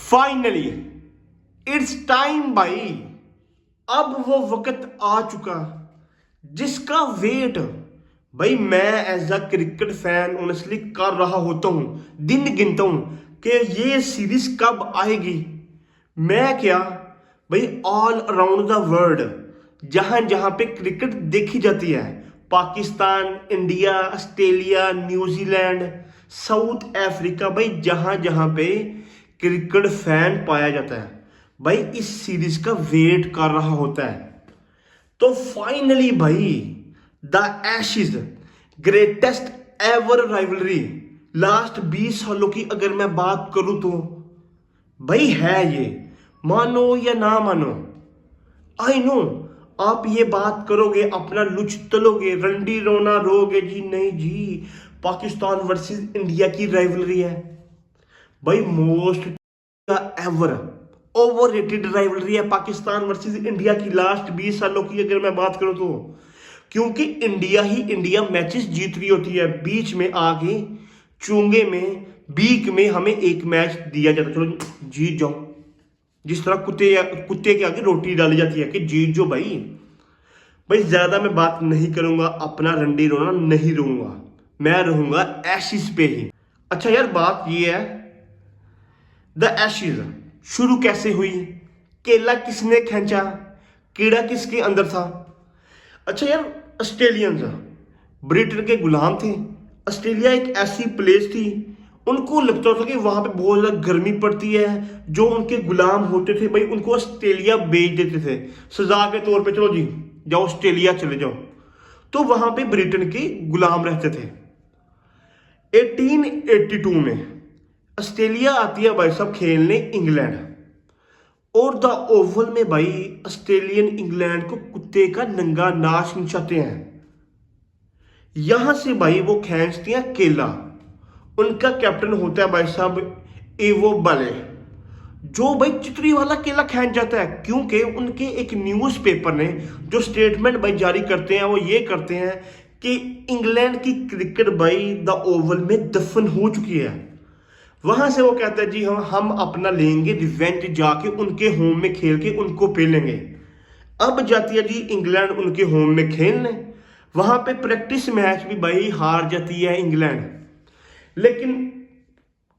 Finally it's time भाई। अब वो वक्त आ चुका जिसका वेट भाई मैं as a cricket fan honestly कर रहा होता हूं, दिन गिनता हूं कि ये सीरीज कब आएगी। मैं क्या भाई, ऑल अराउंड द वर्ल्ड जहां जहां पे क्रिकेट देखी जाती है, Pakistan, India, Australia, New Zealand, south Africa, भाई जहां जहां पे क्रिकेट फैन पाया जाता है भाई इस सीरीज का वेट कर रहा होता है। तो फाइनली भाई the Ashes greatest ever rivalry last 20 सालों की अगर मैं बात करूं तो भाई है ये, मानो या ना मानो। आई नो आप ये बात करोगे, अपना लुच तलोगे, रंडी रोना रोगे जी, नहीं जी पाकिस्तान वर्सेस इंडिया की राइवलरी है भाई, मोस्ट एवर ओवररेटेड राइवलरी है पाकिस्तान वर्सेस इंडिया की लास्ट 20 सालों की अगर मैं बात करूं तो। क्योंकि इंडिया ही इंडिया मैचेस जीत रही होती है, बीच में आगे चूंगे में बीक में हमें एक मैच दिया जाता है, चलो जीत जाओ, जिस तरह कुत्ते के आगे रोटी डाली जाती है कि जीत जाओ भाई। भाई ज्यादा मैं बात नहीं करूंगा, अपना रंडी रोना नहीं रहूंगा, मैं रहूंगा एशिज पे ही। अच्छा यार, बात ये है द एशेज शुरू कैसे हुई, केला किसने खींचा, कीड़ा किसके अंदर था। अच्छा यार, ऑस्ट्रेलियंस ब्रिटेन के गुलाम थे। ऑस्ट्रेलिया एक ऐसी प्लेस थी, उनको लगता था कि वहां पे बहुत ज्यादा गर्मी पड़ती है। जो उनके गुलाम होते थे भाई उनको ऑस्ट्रेलिया भेज देते थे सजा के तौर पे, चलो जी जाओ ऑस्ट्रेलिया चले जाओ। तो वहां पे ब्रिटेन के गुलाम रहते थे। 1882 में ऑस्ट्रेलिया आती है भाई साहब खेलने इंग्लैंड, और द ओवल में भाई ऑस्ट्रेलियन इंग्लैंड को कुत्ते का नंगा नाच नचाते हैं। यहां से भाई वो खींचते हैं केला। उनका कैप्टन होता है भाई साहब एवो बाले, जो भाई चितरी वाला केला खींच जाता है। क्योंकि उनके एक न्यूज़पेपर ने जो स्टेटमेंट भाई जारी करते हैं वो ये करते हैं कि इंग्लैंड की क्रिकेट भाई द ओवल में दफन हो चुकी है। वहां से वो कहता है जी हम अपना लेंगे रिवेंज, जाके उनके होम में खेल के उनको पेलेंगे। अब जाती है जी इंग्लैंड उनके होम में खेलने, वहां पे प्रैक्टिस मैच भी भाई हार जाती है इंग्लैंड। लेकिन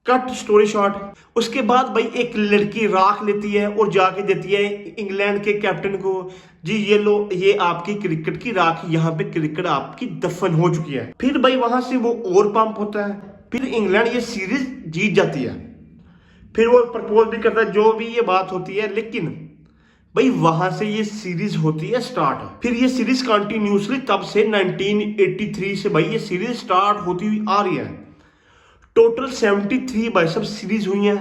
कट स्टोरी शॉर्ट, उसके बाद भाई एक लड़की राख लेती है और जाके देती है इंग्लैंड के कैप्टन को, जी ये लो, ये आपकी क्रिकेट की राख, यहाँ पे क्रिकेट आपकी दफन हो चुकी है। फिर भाई वहां से वो और पंप होता है, फिर इंग्लैंड ये सीरीज जीत जाती है। फिर वो प्रपोज भी करता है, जो भी ये बात होती है। लेकिन भाई वहां से ये सीरीज होती है स्टार्ट। फिर ये सीरीज कंटिन्यूसली तब से 1983 से भाई ये सीरीज स्टार्ट होती हुई आ रही है। टोटल 73 भाई सब सीरीज हुई हैं,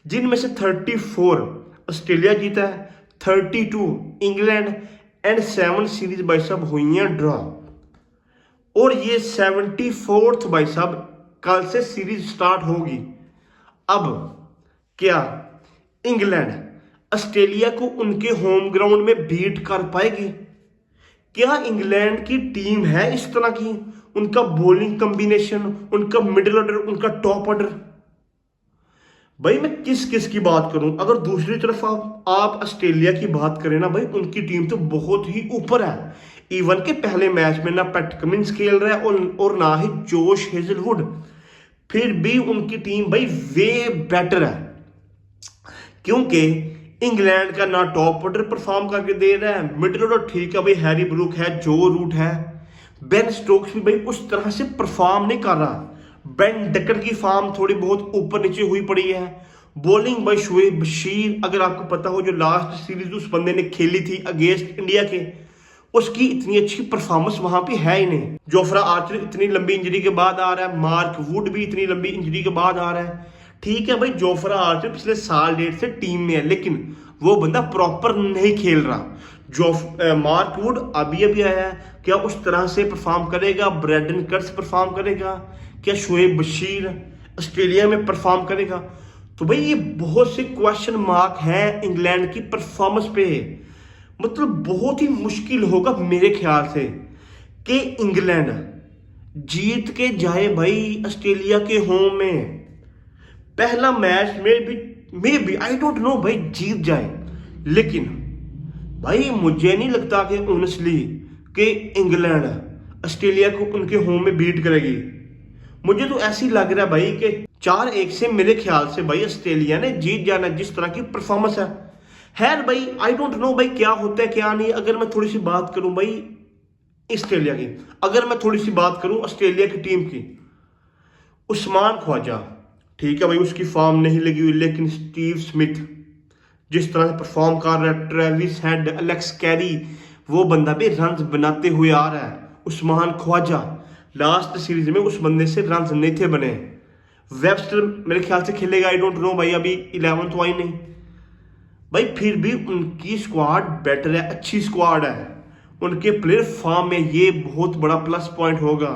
जिनमें से 34 ऑस्ट्रेलिया जीता है, 32 इंग्लैंड एंड 7 सीरीज भाई सब हुई हैं ड्रॉ। और ये 74th भाई साहब कल से सीरीज स्टार्ट होगी। अब क्या इंग्लैंड ऑस्ट्रेलिया को उनके होम ग्राउंड में बीट कर पाएगी? क्या इंग्लैंड की टीम है इस तरह की? उनका बॉलिंग कॉम्बिनेशन, उनका मिडिल ऑर्डर, उनका टॉप ऑर्डर, भाई मैं किस किस की बात करूं। अगर दूसरी तरफ आप ऑस्ट्रेलिया की बात करें ना भाई, उनकी टीम तो बहुत ही ऊपर है। इवन के पहले मैच में ना पैट कमिंस खेल रहा है और ना ही जोश हेजलवुड, फिर भी उनकी टीम भाई वे बेटर है। क्योंकि इंग्लैंड का ना टॉप ऑर्डर परफॉर्म करके दे रहा है, मिडिल ऑर्डर ठीक है भाई, हैरी ब्रूक है, जो रूट है, बेन स्टोक्स भी भाई उस तरह से परफॉर्म नहीं कर रहा। बेन डकर की फॉर्म थोड़ी बहुत ऊपर नीचे हुई पड़ी है। बॉलिंग भाई शुएब बशीर, अगर आपको पता हो जो लास्ट सीरीज उस बंदे ने खेली थी अगेंस्ट इंडिया के, उसकी इतनी अच्छी परफॉर्मेंस वहां पे है ही नहीं। जोफ्रा आर्चर इतनी लंबी इंजरी के बाद आ रहा है, मार्क वुड भी इतनी लंबी इंजरी के बाद आ रहा है। ठीक है भाई, जोफ्रा आर्चर पिछले साल डेढ़ से टीम में है, लेकिन वो बंदा प्रॉपर नहीं खेल रहा। मार्क वुड अभी अभी आया है, क्या उस तरह से परफॉर्म करेगा? ब्रैडन कर्ट्स परफॉर्म करेगा? क्या शुएब बशीर ऑस्ट्रेलिया में परफॉर्म करेगा? तो भाई ये बहुत से क्वेश्चन मार्क हैं इंग्लैंड की परफॉर्मेंस पे। मतलब बहुत ही मुश्किल होगा मेरे ख्याल से कि इंग्लैंड जीत के जाए भाई ऑस्ट्रेलिया के होम में। पहला मैच में भी maybe I don't know भाई जीत जाए, लेकिन भाई मुझे नहीं लगता कि ऑनेस्टली कि इंग्लैंड ऑस्ट्रेलिया को उनके होम में बीट करेगी। मुझे तो ऐसे ही लग रहा है भाई कि 4-1 से मेरे ख्याल से भाई ऑस्ट्रेलिया ने जीत जाना, जिस तरह की परफॉर्मेंस है भाई। आई डोंट नो भाई क्या होता है क्या नहीं। अगर मैं थोड़ी सी बात करूं भाई ऑस्ट्रेलिया की, अगर मैं थोड़ी सी बात करूं ऑस्ट्रेलिया की टीम की, उस्मान ख्वाजा ठीक है भाई, उसकी फॉर्म नहीं लगी हुई, लेकिन स्टीव स्मिथ जिस तरह से परफॉर्म कर रहा है, ट्रेविस हेड, एलेक्स कैरी, वो बंदा भी रन बनाते हुए आ रहा है। उस्मान ख्वाजा लास्ट सीरीज में उस बंदे से रन नहीं थे बने। वेबस्टर मेरे ख्याल से खेलेगा, आई डोंट नो भाई, अभी 11 तो आई नहीं भाई, फिर भी उनकी स्क्वाड बेटर है, अच्छी स्क्वाड है, उनके प्लेयर फॉर्म में, ये बहुत बड़ा प्लस पॉइंट होगा।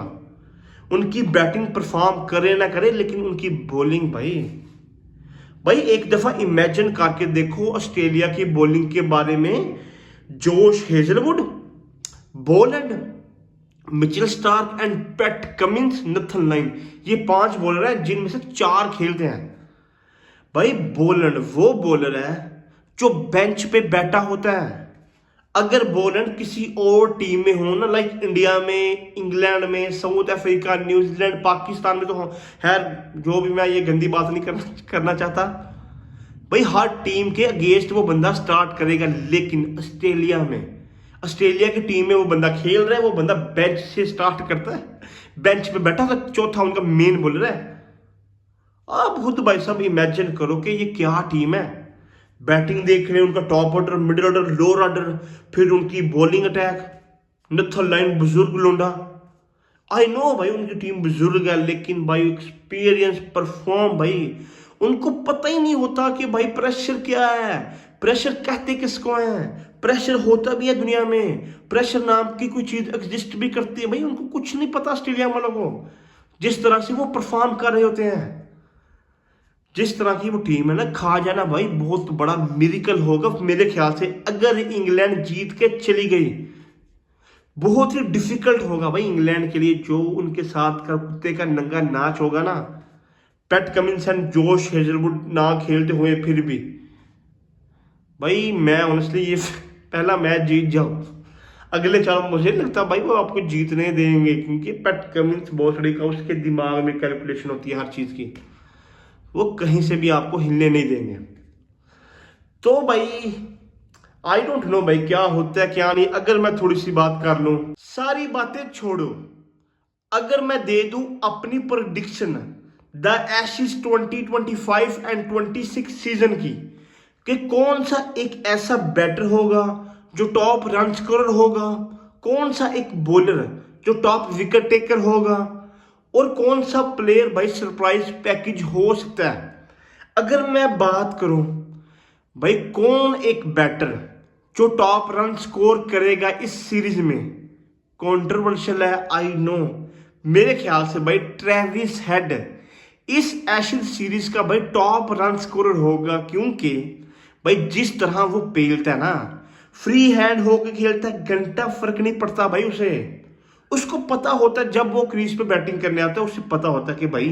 उनकी बैटिंग परफॉर्म करे ना करे, लेकिन उनकी बॉलिंग भाई एक दफा इमेजिन करके देखो ऑस्ट्रेलिया की बॉलिंग के बारे में। Josh Hazlewood, Boland, Mitchell Starc and PAT Cummins, Nathan line, ये 5 बॉलर हैं जिनमें से 4 खेलते हैं भाई। बोलैंड वो बॉलर है जो बेंच पे बैठा होता है। अगर बोलैंड किसी और टीम में हो ना, लाइक इंडिया में, इंग्लैंड में, साउथ अफ्रीका, न्यूजीलैंड, पाकिस्तान में, तो हो खैर जो भी, मैं ये गंदी बात नहीं करना चाहता भाई, हर टीम के अगेंस्ट वो बंदा स्टार्ट करेगा। लेकिन ऑस्ट्रेलिया की टीम में वो बंदा खेल रहा है, वो बंदा बेंच से स्टार्ट करता है, बेंच पे बैठा था, चौथा उनका मेन बॉलर है। आप खुद भाई साहब इमेजिन करो कि ये क्या टीम है। बैटिंग देख रहे हैं, उनका top order, middle order, lower order, फिर उनकी बॉलिंग अटैक, नथन लाइन बुजुर्ग लोंडा। आई नो भाई उनकी टीम बुजुर्ग है, लेकिन भाई एक्सपीरियंस, परफॉर्म, भाई उनको पता ही नहीं होता कि भाई प्रेशर क्या है, प्रेशर कहते किसको है, प्रेशर होता भी है दुनिया में, प्रेशर नाम की कोई चीज एग्जिस्ट भी करती है भाई, उनको कुछ नहीं पता ऑस्ट्रेलिया वालों को। जिस तरह से वो परफॉर्म कर रहे होते हैं, जिस तरह की वो टीम है ना, खा जाना भाई बहुत बड़ा मिरेकल होगा मेरे ख्याल से। अगर इंग्लैंड जीत के चली गई, बहुत ही डिफिकल्ट होगा भाई इंग्लैंड के लिए, जो उनके साथ का कुत्ते का नंगा नाच होगा ना, PAT Cummins and Josh Hazlewood ना खेलते हुए फिर भी भाई, मैं ऑनेस्टली ये पहला मैच जीत जाऊं, अगले 4 मुझे लगता भाई वो आपको जीतने देंगे, क्योंकि पैट कमिंस भोसड़ी का, उसके दिमाग में कैलकुलेशन होती है हर चीज की, वो कहीं से भी आपको हिलने नहीं देंगे। तो भाई आई डोंट नो भाई क्या होता है क्या नहीं। अगर मैं थोड़ी सी बात कर लूं, सारी बातें छोड़ो, अगर मैं दे दूं अपनी prediction the Ashes 2025 and 26 season की, कि कौन सा एक ऐसा बैटर होगा जो टॉप रन स्कोरर होगा, कौन सा एक बॉलर जो टॉप विकेट टेकर होगा, और कौन सा प्लेयर भाई सरप्राइज पैकेज हो सकता है। अगर मैं बात करूं भाई कौन एक बैटर जो टॉप रन स्कोर करेगा इस सीरीज में, कंट्रोवर्शियल है आई नो, मेरे ख्याल से भाई ट्रेविस हेड इस एशेज सीरीज का भाई टॉप रन स्कोरर होगा, क्योंकि भाई जिस तरह वो पेलता है ना, फ्री हैंड होकर खेलता है, घंटा फर्क नहीं पड़ता भाई उसे, उसको पता होता है जब वो क्रीज पे बैटिंग करने आता है, उसे पता होता है कि भाई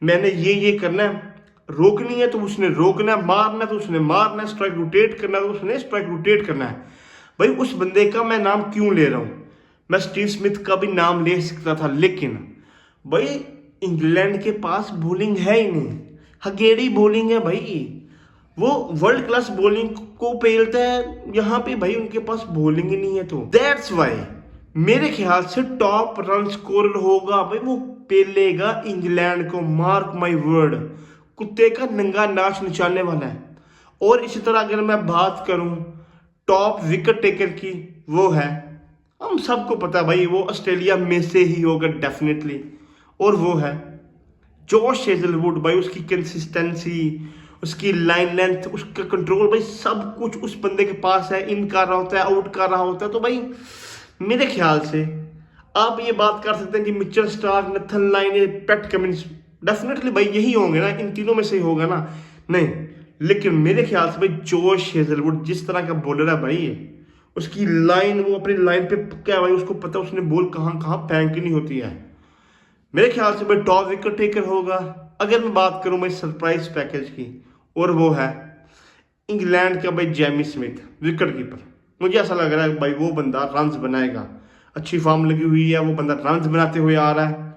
मैंने ये करना है, रोकनी है तो उसने रोकना है, मारना है तो उसने मारना है, स्ट्राइक रोटेट करना है तो उसने स्ट्राइक रोटेट करना है। भाई उस बंदे का मैं नाम क्यों ले रहा हूं, मैं स्टीव स्मिथ का भी नाम ले सकता था, लेकिन भाई इंग्लैंड के पास बॉलिंग है ही नहीं, हगेड़ी बॉलिंग है भाई, वो वर्ल्ड क्लास बॉलिंग को पेलता है, यहां पे भाई उनके पास बॉलिंग ही नहीं है। तो दैट्स वाई मेरे ख्याल से टॉप रन स्कोरर होगा भाई, वो पेलेगा इंग्लैंड को, मार्क माय वर्ड, कुत्ते का नंगा नाच नचाने वाला है। और इसी तरह अगर मैं बात करूं टॉप विकेट टेकर की, वो है, हम सबको पता है भाई, वो ऑस्ट्रेलिया में से ही होगा डेफिनेटली, और वो है जोश हेजलवुड भाई। उसकी कंसिस्टेंसी, उसकी लाइन लेंथ, उसका कंट्रोल भाई, सब कुछ उस बंदे के पास है, इन कर रहा होता है, आउट कर रहा होता है। तो भाई मेरे ख्याल से आप ये बात कर सकते हैं कि Mitchell Starc, Nathan line, PAT Cummins, definitely भाई यही होंगे ना, इन तीनों में से ही होगा ना, नहीं, लेकिन मेरे ख्याल से भाई जोश हेजलवुड जिस तरह का बॉलर है भाई, उसकी लाइन, वो अपनी लाइन पे क्या भाई, उसको पता उसने बॉल कहाँ कहाँ फेंकनी होती है। मेरे ख्याल से भाई टॉप विकेट टेकर होगा। अगर मैं बात करूं भाई सरप्राइज पैकेज की, और वो है इंग्लैंड का भाई जेमी स्मिथ, विकेट कीपर। मुझे ऐसा लग रहा है भाई वो बंदा रन्स बनाएगा, अच्छी फॉर्म लगी हुई है, वो बंदा रन्स बनाते हुए आ रहा है।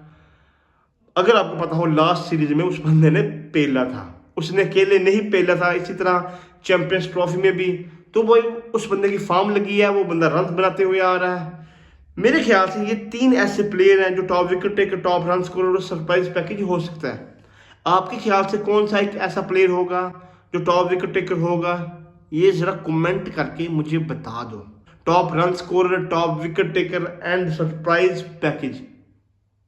अगर आपको पता हो लास्ट सीरीज में उस बंदे ने पेला था, उसने अकेले नहीं पेला था, इसी तरह चैंपियंस ट्रॉफी में भी। तो भाई उस बंदे की फॉर्म लगी है, वो बंदा रन्स बनाते हुए आ रहा है। मेरे ख्याल से ये 3 ऐसे प्लेयर हैं जो top wicket taker, top run scorer और सरप्राइज पैकेज हो सकता है। आपके ख्याल से कौन सा एक ऐसा प्लेयर होगा जो टॉप विकेट टेकर होगा? ये जरा कमेंट करके मुझे बता दो। Top run scorer, top wicket taker and surprise package.